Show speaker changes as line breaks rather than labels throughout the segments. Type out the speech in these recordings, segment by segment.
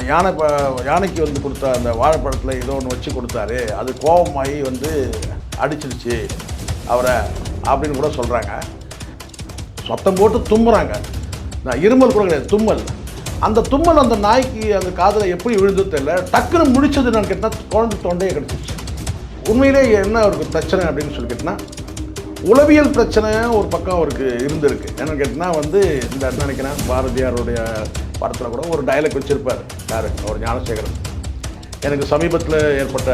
யானை யானைக்கு வந்து கொடுத்த அந்த வாழைப்பழத்தில் ஏதோ ஒன்று வச்சு கொடுத்தாரு, அது கோபமாகி வந்து அடிச்சிருச்சு அவரை அப்படின்னு கூட சொல்கிறாங்க. சத்தம் போட்டு தும்முறாங்க. நான் இருமல் கூட கிடையாது, தும்மல். அந்த தும்மல் அந்த நாய்க்கு அந்த காதில் எப்படி விழுந்து தெரியல, டக்குன்னு முடிச்சது நான் கேட்டால் குழந்தை தொண்டையை கிடச்சிச்சு. உண்மையிலே என்ன அவருக்கு பிரச்சனை அப்படின்னு சொல்லி கேட்டால் உளவியல் பிரச்சனை ஒரு பக்கம் அவருக்கு இருந்திருக்கு. என்னன்னு கேட்டால் வந்து இந்த நினைக்கிறேன் பாரதியாருடைய படத்தில் கூட ஒரு டயலாக் வச்சுருப்பார். யார் அவர்? ஞானசேகரன். எனக்கு சமீபத்தில் ஏற்பட்ட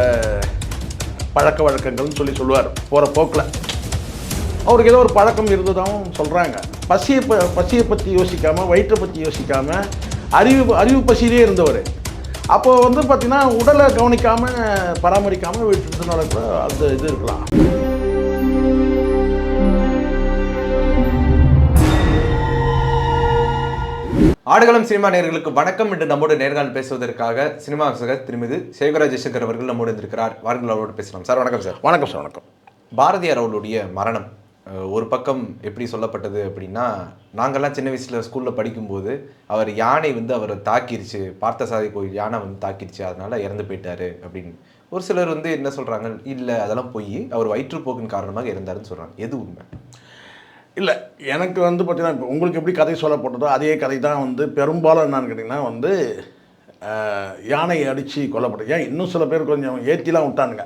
பழக்க வழக்கங்கள்னு சொல்லுவார் போகிற போக்கில். அவருக்கு ஏதோ ஒரு பழக்கம் இருந்ததாகவும் சொல்கிறாங்க. பசியை பற்றி யோசிக்காமல், வயிற்றை பற்றி யோசிக்காமல், அறிவு பசியிலே இருந்தவர். அப்போது வந்து பார்த்திங்கன்னா உடலை கவனிக்காமல் பராமரிக்காமல் விட்டுறதுனால கூட அந்த இது இருக்கலாம்.
ஆடுகளம் சினிமா நேயர்களுக்கு வணக்கம். என்று நம்மோடு நேர்காணல் பேசுவதற்காக சினிமா விமர்சகர் திருமதி சேகரா ஜெய்சங்கர் அவர்கள் நம்மோடு இருந்திருக்கிறார். வாருங்கள் அவரோடு பேசலாம். சார் வணக்கம். சார்
வணக்கம். சார் வணக்கம்.
பாரதியார் அவர்களுடைய மரணம் ஒரு பக்கம் எப்படி சொல்லப்பட்டது அப்படின்னா, நாங்கள்லாம் சின்ன வயசில் ஸ்கூலில் படிக்கும்போது அவர் யானை வந்து அவரை தாக்கிருச்சு, பார்த்தசாரதி கோயில் யானை வந்து தாக்கிருச்சு, அதனால இறந்து போயிட்டாரு அப்படின்னு. ஒரு சிலர் வந்து என்ன சொல்கிறாங்க, இல்லை அதெல்லாம் போய் அவர் வயிற்றுப்போக்கின் காரணமாக இறந்தாருன்னு சொல்கிறாங்க. எது உண்மை?
இல்லை, எனக்கு வந்து பார்த்தீங்கன்னா இப்போ உங்களுக்கு எப்படி கதை சொல்லப்பட்டதோ அதே கதை தான் வந்து பெரும்பாலும் என்னன்னு கேட்டிங்கன்னா வந்து யானையை அடித்து கொல்லப்பட்டது. ஏன் இன்னும் சில பேர் கொஞ்சம் ஏற்றிலாம் விட்டானுங்க.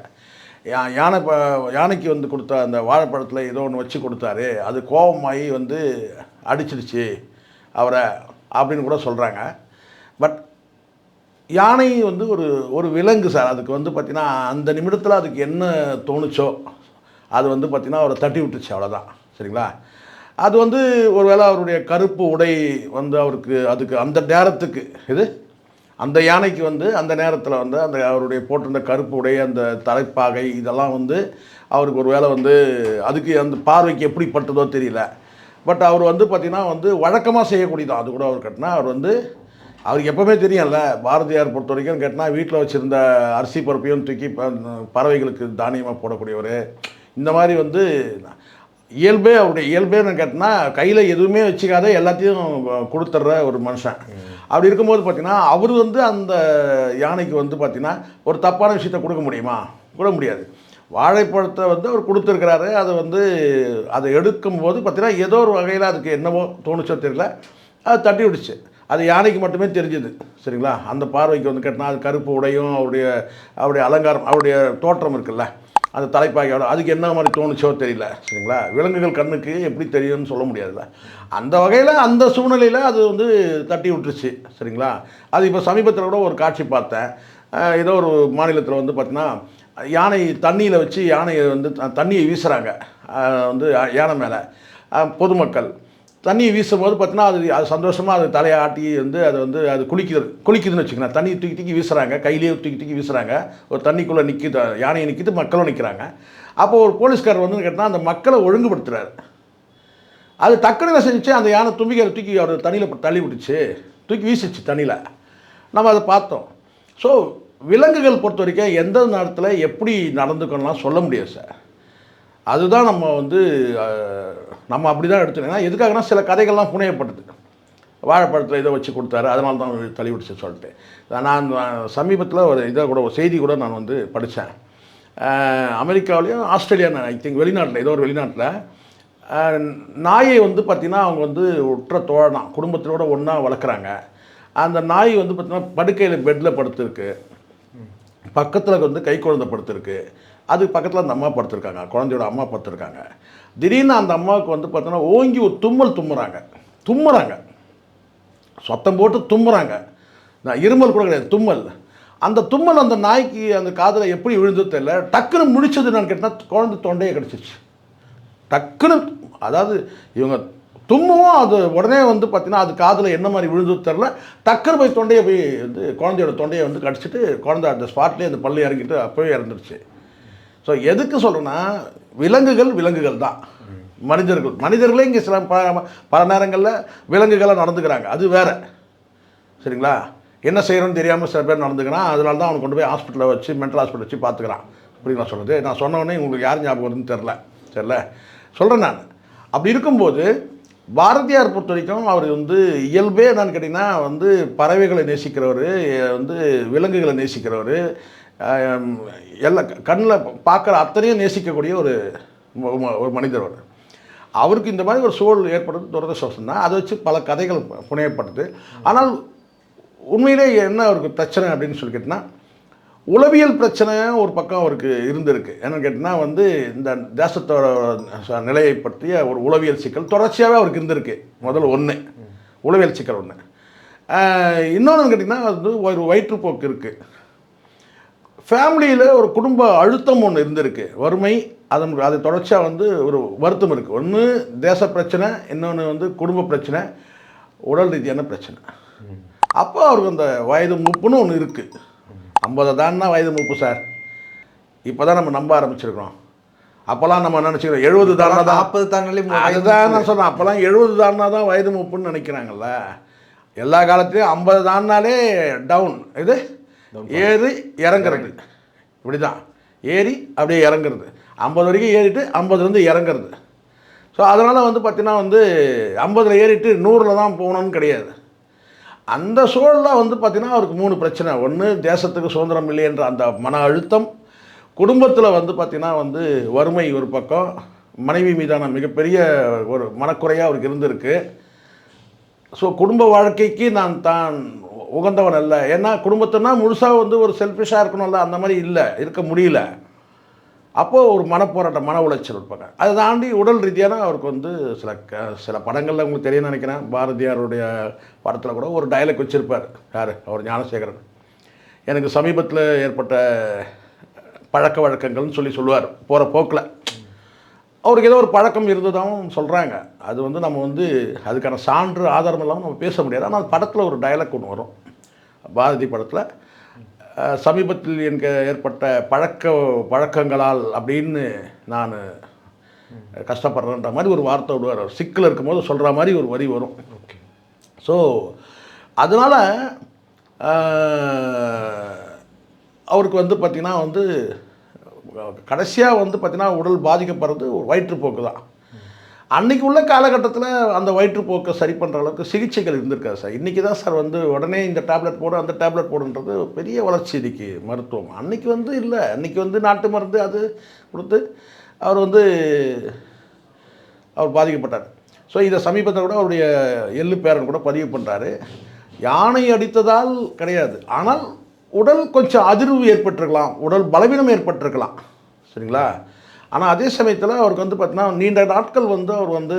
யானைக்கு வந்து கொடுத்த அந்த வாழைப்பழத்தில் ஏதோ ஒன்று வச்சு கொடுத்தாரு, அது கோபமாகி வந்து அடிச்சிருச்சு அவரை அப்படின்னு கூட சொல்கிறாங்க. பட் யானை வந்து ஒரு விலங்கு சார். அதுக்கு வந்து பார்த்திங்கன்னா அந்த நிமிடத்தில் அதுக்கு என்ன தோணுச்சோ அது வந்து பார்த்திங்கன்னா அவரை தட்டி விட்டுச்சு, அவ்வளோதான். சரிங்களா? அது வந்து ஒரு வேளை அவருடைய கருப்பு உடை வந்து அதுக்கு அந்த நேரத்துக்கு அந்த யானைக்கு வந்து அந்த நேரத்தில் வந்து அந்த அவருடைய போட்டிருந்த கருப்பு உடை, அந்த தலைப்பாகை, இதெல்லாம் வந்து அவருக்கு ஒரு வேளை வந்து அதுக்கு அந்த பார்வைக்கு எப்படிப்பட்டதோ தெரியல. பட் அவர் வந்து பார்த்திங்கன்னா வந்து வழக்கமாக செய்யக்கூடியதான். அது கூட அவர் கட்டினா அவருக்கு எப்போவுமே தெரியும்ல, பாரதியார் பொறுத்த வரைக்கும் கேட்டினா வீட்டில் வச்சுருந்த அரிசி பருப்பையும் தூக்கி பறவைகளுக்கு தானியமாக போடக்கூடியவர். இந்த மாதிரி வந்து அவருடைய இயல்பேன்னு கேட்டினா கையில் எதுவுமே வச்சுக்காத எல்லாத்தையும் கொடுத்துட்ற ஒரு மனுஷன். அப்படி இருக்கும்போது பார்த்திங்கன்னா அவர் வந்து அந்த யானைக்கு வந்து பார்த்திங்கன்னா ஒரு தப்பான விஷயத்தை கொடுக்க முடியுமா? கூட முடியாது. வாழைப்பழத்தை வந்து அவர் கொடுத்துருக்கிறாரு. அதை எடுக்கும்போது பார்த்திங்கன்னா ஏதோ ஒரு வகையில் அதுக்கு என்னவோ தோணுச்சோ தெரியல, அது தட்டி விடுச்சு. அது யானைக்கு மட்டுமே தெரிஞ்சுது. சரிங்களா? அந்த பார்வைக்கு வந்து கேட்டினா அது கருப்பு உடையும் அவருடைய அலங்காரம், அவருடைய தோற்றம் இருக்குல்ல, அந்த தலைப்பாகையோட அதுக்கு என்ன மாதிரி தோணுச்சோ தெரியல. சரிங்களா? விலங்குகள் கண்ணுக்கு எப்படி தெரியும்னு சொல்ல முடியாதுல்ல. அந்த வகையில் அந்த சூழ்நிலையில் அது வந்து தட்டி விட்டுருச்சு. சரிங்களா? அது இப்போ சமீபத்தில் கூட ஒரு காட்சி பார்த்தேன். ஏதோ ஒரு மாநிலத்தில் வந்து பார்த்திங்கன்னா யானை தண்ணியில் வச்சு யானையை வந்து தண்ணியை வீசுகிறாங்க. வந்து யானை மேலே பொதுமக்கள் தண்ணியை வீசும்போது பார்த்தீங்கன்னா அது சந்தோஷமாக அது தலையை ஆட்டி அது குளிக்குதுன்னு வச்சுக்கோங்க. தண்ணியை தூக்கி வீசுகிறாங்க, கையிலேயே தூக்கி வீசுகிறாங்க. ஒரு தண்ணிக்குள்ளே நிற்கிது, யானையை நிற்கிது, மக்களும் நிற்கிறாங்க. அப்போது ஒரு போலீஸ்காரர் வந்து கேட்டால் அந்த மக்களை ஒழுங்குபடுத்துகிறாரு. அது டக்குனு செஞ்சுச்சு, அந்த யானை தும்பிக்கையை தூக்கி அவர் தண்ணியில் தள்ளி விட்டுச்சு, தூக்கி வீசிச்சு தண்ணியில். நம்ம அதை பார்த்தோம். ஸோ விலங்குகள் பொறுத்த வரைக்கும் எந்த நேரத்தில் எப்படி நடந்துக்கணும்லாம் சொல்ல முடியாது சார். அதுதான் நம்ம அப்படி தான் எடுத்துக்கணும். எதுக்காகனா சில கதைகள்லாம் புனையப்பட்டது. வாழைப்பழத்தில் இதை வச்சு கொடுத்தாரு, அதனால தான் தள்ளி விடுச்சு சொல்லிட்டு. நான் சமீபத்தில் ஒரு செய்தி கூட நான் வந்து படித்தேன். அமெரிக்காவிலையும் ஆஸ்திரேலியா, ஐ திங்க் வெளிநாட்டில், ஏதோ ஒரு வெளிநாட்டில் நாயை வந்து பார்த்திங்கன்னா அவங்க வந்து உற்ற தோழனா குடும்பத்தினோட ஒன்றா வளர்க்குறாங்க. அந்த நாய் வந்து பார்த்திங்கன்னா படுக்கையில் பெட்டில் படுத்துருக்கு, பக்கத்தில் வந்து கை குழந்தை படுத்துருக்கு, அது பக்கத்தில் அந்த அம்மா படுத்துருக்காங்க, குழந்தையோட அம்மா படுத்துருக்காங்க. திடீர்னு அந்த அம்மாவுக்கு வந்து பார்த்தோன்னா ஓங்கி ஒரு தும்முறாங்க, சத்தம் போட்டு தும்முறாங்க. நான் இருமல் கூட கிடையாது, தும்மல். அந்த தும்மல் அந்த நாய்க்கு அந்த காதில் எப்படி விழுந்து தெரியல, டக்குன்னு முடிச்சது நான் கேட்டால் குழந்தை தொண்டையை கிடச்சிச்சு. டக்குன்னு, அதாவது இவங்க தும்முவும் அது உடனே வந்து பார்த்திங்கன்னா அது காதில் என்ன மாதிரி விழுந்து தெரில, டக்குன்னு போய் தொண்டையை போய் வந்து குழந்தையோட தொண்டையை வந்து கடிச்சிட்டு குழந்தை அந்த ஸ்பாட்லேயே அந்த பள்ளி இறங்கிட்டு அப்போவே இறந்துருச்சு. ஸோ எதுக்கு சொல்கிறேன்னா, விலங்குகள் தான். மனிதர்களே இங்கே சில பல நேரங்களில் விலங்குகளாக நடந்துக்கிறாங்க, அது வேறு. சரிங்களா? என்ன செய்கிறோன்னு தெரியாமல் சில பேர் நடந்துக்கிறான். அதனால தான் அவனை கொண்டு போய் ஹாஸ்பிட்டலில் வச்சு, மென்டல் ஹாஸ்பிட்டல் வச்சு பார்த்துக்கிறான். அப்படிங்களா சொல்கிறது? நான் சொன்னவொடனே உங்களுக்கு யார் ஞாபகம் வருதுன்னு தெரில. சொல்கிறேன் நான். அப்படி இருக்கும்போது பாரதியார் பொறுத்த வரைக்கும் அவர் வந்து இயல்பே என்னன்னு கேட்டிங்கன்னா வந்து பறவைகளை நேசிக்கிறவர், வந்து விலங்குகளை நேசிக்கிறவர், எல்லா கண்ணில் பார்க்குற அத்தனையும் நேசிக்கக்கூடிய ஒரு மனிதர் அவர். அவருக்கு இந்த மாதிரி ஒரு சூழல் ஏற்படுறது துரதிர்ஷ்டவசம் தான். அதை வச்சு பல கதைகள் புனையப்பட்டது. ஆனால் உண்மையிலே என்ன அவருக்கு பிரச்சனை அப்படின்னு சொல்லி கேட்டிங்கன்னா, உளவியல் பிரச்சனை ஒரு பக்கம் அவருக்கு இருந்திருக்கு. என்னென்னு கேட்டிங்கன்னா வந்து இந்த தேசத்தோட நிலையை பற்றிய ஒரு உளவியல் சிக்கல் தொடர்ச்சியாகவே அவருக்கு இருந்திருக்கு. முதல்ல ஒன்று உளவியல் சிக்கல் ஒன்று. இன்னொன்று கேட்டிங்கன்னா வந்து ஒரு வயிற்றுப்போக்கு இருக்குது. ஃபேமிலியில் ஒரு குடும்ப அழுத்தம் ஒன்று இருந்திருக்கு. வறுமை, அது தொடர்ச்சியாக வந்து ஒரு வருத்தம் இருக்குது. ஒன்று தேச பிரச்சனை, இன்னொன்று வந்து குடும்ப பிரச்சனை, உடல் ரீதியான பிரச்சனை. அப்போ அவருக்கு அந்த வயது மூப்புன்னு ஒன்று இருக்குது. 50 தான்னா வயது மூப்பு சார். இப்போ தான் நம்ம நம்ப ஆரம்பிச்சிருக்கிறோம். அப்போல்லாம் நம்ம நினச்சிக்கிறோம் 70 தானா தான்
40 தானாலே
அதுதான் நான் சொன்னேன். அப்போல்லாம் 70 தானா தான் வயது மூப்புன்னு நினைக்கிறாங்கல்ல. எல்லா காலத்துலேயும் 50 தானாலே டவுன், இது ஏறி இறங்குறது. இப்படி தான் ஏறி அப்படியே இறங்குறது. 50 வரைக்கும் ஏறிட்டு 50லேருந்து இறங்குறது. ஸோ அதனால் வந்து பார்த்திங்கன்னா வந்து 50ல் ஏறிட்டு 100ல் தான் போகணுன்னு கிடையாது. அந்த சூழலில் வந்து பார்த்திங்கன்னா அவருக்கு 3 பிரச்சனை. ஒன்று தேசத்துக்கு சுதந்திரம் இல்லை என்ற அந்த மன அழுத்தம், குடும்பத்தில் வந்து பார்த்திங்கன்னா வந்து வறுமை ஒரு பக்கம், மனைவி மீதான மிகப்பெரிய ஒரு மனக்குறையாக அவருக்கு இருந்திருக்கு. ஸோ குடும்ப வாழ்க்கைக்கு தான் உகந்தவன் அல்ல. ஏன்னா குடும்பத்தைனா முழுசாக வந்து ஒரு செல்ஃபிஷாக இருக்கணும்ல, அந்த மாதிரி இல்லை, இருக்க முடியல. அப்போது ஒரு மனப்போராட்டம், மன உளைச்சல் இருப்பாங்க. அதை தாண்டி உடல் ரீதியான அவருக்கு வந்து சில படங்களில் உங்களுக்கு தெரியும்னு நினைக்கிறேன். பாரதியாருடைய படத்தில் கூட ஒரு டயலாக் வச்சுருப்பார். யார் அவர்? ஞானசேகரன். எனக்கு சமீபத்தில் ஏற்பட்ட பழக்க வழக்கங்கள்னு சொல்லுவார் போகிற போக்கில். அவருக்கு ஏதோ ஒரு பழக்கம் இருந்ததாகவும் சொல்கிறாங்க. அது வந்து நம்ம வந்து அதுக்கான சான்று ஆதாரம் இல்லாமல் நம்ம பேச முடியாது. ஆனால் படத்தில் ஒரு டயலாக் ஒன்று வரும், பாரதி படத்தில். சமீபத்தில் எனக்கு ஏற்பட்ட பழக்கங்களால் அப்படின்னு நான் கஷ்டப்படுறேன்ற மாதிரி ஒரு வார்த்தை விடுவார். சிக்கல் இருக்கும்போது சொல்கிற மாதிரி ஒரு வரி வரும். ஓகே. ஸோ அதனால் அவருக்கு வந்து பார்த்திங்கன்னா வந்து கடைசியாக வந்து பார்த்திங்கன்னா உடல் பாதிக்கப்படுறது வயிற்றுப்போக்கு தான். அன்றைக்கி உள்ள காலகட்டத்தில் அந்த வயிற்றுப்போக்கை சரி பண்ணுற அளவுக்கு சிகிச்சைகள் இருந்திருக்காது சார். இன்றைக்கி தான் சார் வந்து உடனே இந்த டேப்லெட் போடு, அந்த டேப்லெட் போடுன்றது பெரிய வளர்ச்சி இன்றைக்கி மருத்துவம். அன்றைக்கி வந்து இல்லை. அன்றைக்கி வந்து நாட்டு மருந்து அது கொடுத்து அவர் பாதிக்கப்பட்டார். ஸோ இதை சமீபத்தில் கூட அவருடைய எள்ளு பேரன் கூட பதிவு பண்ணுறாரு. யானை அடித்ததால் கிடையாது, ஆனால் உடல் கொஞ்சம் அதிர்வு ஏற்பட்டிருக்கலாம், உடல் பலவீனம் ஏற்பட்டிருக்கலாம். சரிங்களா? ஆனால் அதே சமயத்தில் அவருக்கு வந்து பார்த்தீங்கன்னா நீண்ட நாட்கள் வந்து அவர் வந்து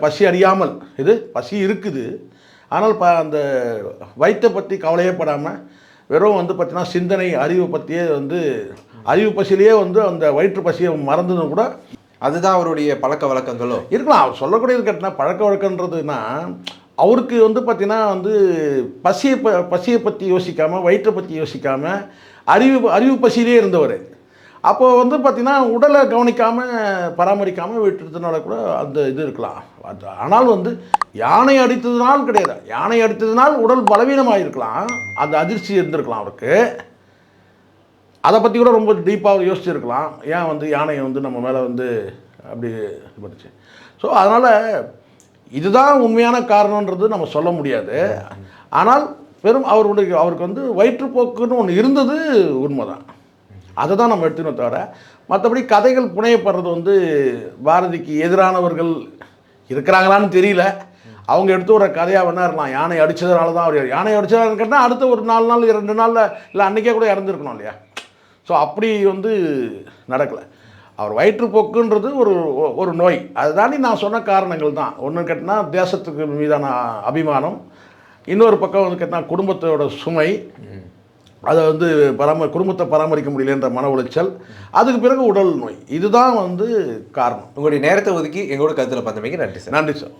பசி அறியாமல், இது பசி இருக்குது, ஆனால் அந்த வயிற்றை பற்றி கவலையே படாமல் வெறும் வந்து பார்த்தீங்கன்னா சிந்தனை அறிவு பற்றியே வந்து அறிவு பசியிலேயே வந்து அந்த வயிற்று பசியை மறந்ததும் கூட
அதுதான் அவருடைய பழக்க வழக்கங்களோ
இருக்கலாம். அவர் சொல்லக்கூடியது கேட்டால் பழக்க வழக்கன்றதுன்னா அவருக்கு வந்து பார்த்திங்கன்னா வந்து பசியை பற்றி யோசிக்காமல், வயிற்றை பற்றி யோசிக்காமல் அறிவு பசியிலே இருந்தவர். அப்போது வந்து பார்த்திங்கன்னா உடலை கவனிக்காமல் பராமரிக்காமல் விட்டுறதுனால கூட அந்த இது இருக்கலாம். ஆனால் வந்து யானை அடித்ததுனால் கிடையாது. யானை அடித்ததுனால் உடல் பலவீனமாக இருக்கலாம், அந்த அதிர்ச்சி இருந்திருக்கலாம் அவருக்கு. அதை பற்றி கூட ரொம்ப டீப்பாக யோசிச்சுருக்கலாம். ஏன் வந்து யானையை வந்து நம்ம மேலே வந்து அப்படி இது பண்ணுச்சு. ஸோ அதனால் இதுதான் உண்மையான காரணன்றது நம்ம சொல்ல முடியாது. ஆனால் அவருக்கு வந்து வயிற்றுப்போக்குன்னு ஒன்று இருந்தது உண்மைதான். அதை தான் நம்ம எடுத்துக்கணும். தவிர மற்றபடி கதைகள் புனையப்படுறது வந்து பாரதிக்கு எதிரானவர்கள் இருக்கிறாங்களான்னு தெரியல. அவங்க எடுத்து ஒரு கதையாக வேணா இருக்கலாம். யானை அடித்ததுனால தான் அவர் யானை அடித்ததான்னு கேட்டால் அடுத்த ஒரு 4 நாள் 2 நாளில் இல்லை அன்றைக்கே கூட இறந்துருக்கணும் இல்லையா? ஸோ அப்படி வந்து நடக்கலை. அவர் வயிற்றுப்போக்குன்றது ஒரு நோய். அது தாண்டி நான் சொன்ன காரணங்கள் தான். ஒன்று கேட்டினா தேசத்துக்கு மீதான அபிமானம், இன்னொரு பக்கம் வந்து கேட்டால் குடும்பத்தோட சுமை, அதை வந்து குடும்பத்தை பராமரிக்க முடியலன்ற மன உளைச்சல், அதுக்கு பிறகு உடல் நோய். இதுதான் வந்து காரணம்.
உங்களுடைய நேரத்தை ஒதுக்கி எங்களோட கருத்தில் பந்தமைக்கு நன்றி சார்.
நன்றி சார்.